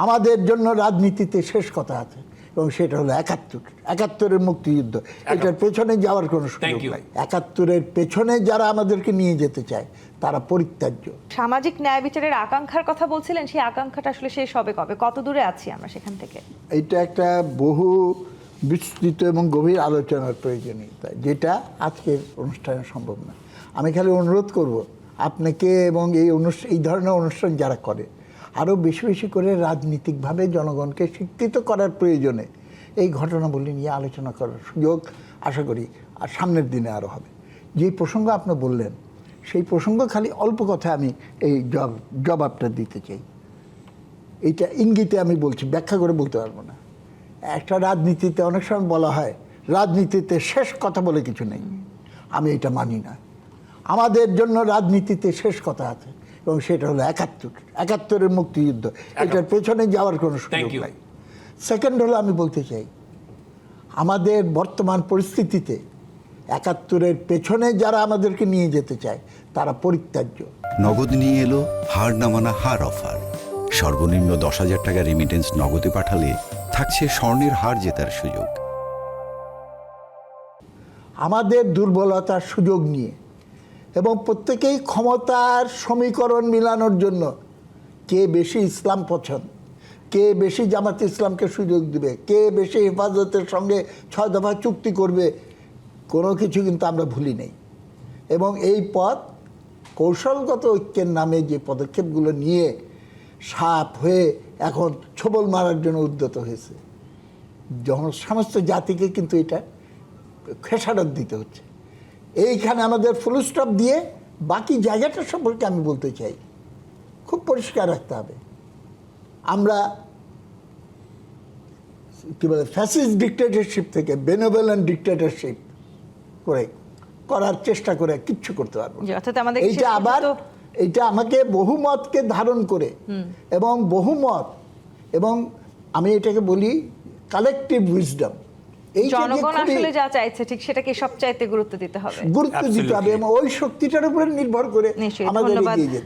আমাদের জন্য রাজনীতিতে শেষ কথা আছে এবং সেটা হলো ৭১-৭১-এর মুক্তিযুদ্ধ। এটার পেছনে যাওয়ার কোনো সুযোগ নাই। ৭১-এর পেছনে যারা আমাদেরকে নিয়ে যেতে চায় তারা পরিত্যাজ্য। সামাজিক ন্যায় বিচারের আকাঙ্ক্ষার কথা বলছিলেন, সেই আকাঙ্ক্ষাটা আসলে শেষ হবে কবে? কত দূরে আছি আমরা সেখান থেকে? এটা একটা বহু বিস্তৃত এবং গভীর আলোচনার প্রয়োজনীয়তা, যেটা আজকের অনুষ্ঠানে সম্ভব না। আমি খালি অনুরোধ করব আপনাকে এবং এই ধরনের অনুষ্ঠান যারা করে আরও বেশি বেশি করে রাজনীতিকভাবে জনগণকে শিক্ষিত করার প্রয়োজনে এই ঘটনাবলী নিয়ে আলোচনা করার সুযোগ আশা করি আর সামনের দিনে আরও হবে। যেই প্রসঙ্গ আপনি বললেন সেই প্রসঙ্গ খালি অল্প কথা আমি এই জবাবটা দিতে চাই। এইটা ইঙ্গিতে আমি বলছি, ব্যাখ্যা করে বলতে পারবো না। একটা রাজনীতিতে অনেক সময় বলা হয় রাজনীতিতে শেষ কথা বলে কিছু নেই। আমি এটা মানি না। আমাদের জন্য রাজনীতিতে শেষ কথা আছে এবং সেটা হলো ৭১-৭১-এর মুক্তিযুদ্ধ। এটার পেছনে যাওয়ার কোনো সুযোগ নাই। সেকেন্ড হলো আমি বলতে চাই আমাদের বর্তমান পরিস্থিতিতে ৭১-এর পেছনে যারা আমাদেরকে নিয়ে যেতে চায় তারা পরিত্যাজ্য। নগদ নিয়ে এলো হার না মানা হার অফার। সর্বনিম্ন ১০,০০০ টাকা রেমিটেন্স নগদে পাঠালে থাকছে স্বর্ণের হার জেতার সুযোগ। আমাদের দুর্বলতার সুযোগ নিয়ে এবং প্রত্যেকেই ক্ষমতার সমীকরণ মিলানোর জন্য কে বেশি ইসলাম পছন্দ, কে বেশি জামাত ইসলামকে সুযোগ দিবে, কে বেশি হেফাজতের সঙ্গে ৬ দফা চুক্তি করবে, কোনো কিছু কিন্তু আমরা ভুলি নেই। এবং এই পথ কৌশলগত ঐক্যের নামে যে পদক্ষেপগুলো নিয়ে সাপ হয়ে এখন ছোবল মারার জন্য উদ্যত হয়েছে, সমস্ত জাতিকে কিন্তু এটা খেসারত দিতে হচ্ছে। এইখানে আমাদের ফুল স্টপ দিয়ে বাকি জায়গাটা সম্পর্কে আমি বলতে চাই খুব পরিষ্কার রাখতে হবে। আমরা কী বলে ফ্যাসিস্ট ডিক্টেটরশিপ থেকে বেনেভোলেন্ট ডিক্টেটরশিপ করার চেষ্টা করে কিচ্ছু করতে পারবো না। এইটা আবার এইটা আমাকে বহুমতকে ধারণ করে এবং বহুমত এবং আমি এটাকে বলি কালেকটিভ উইজডম, জনগণ আসলে যা চাইছে ঠিক সেটাকে সবচাইতে গুরুত্ব দিতে হবে এবং ওই শক্তিটার উপরে নির্ভর করে আমাদের এগিয়ে যেতে হবে।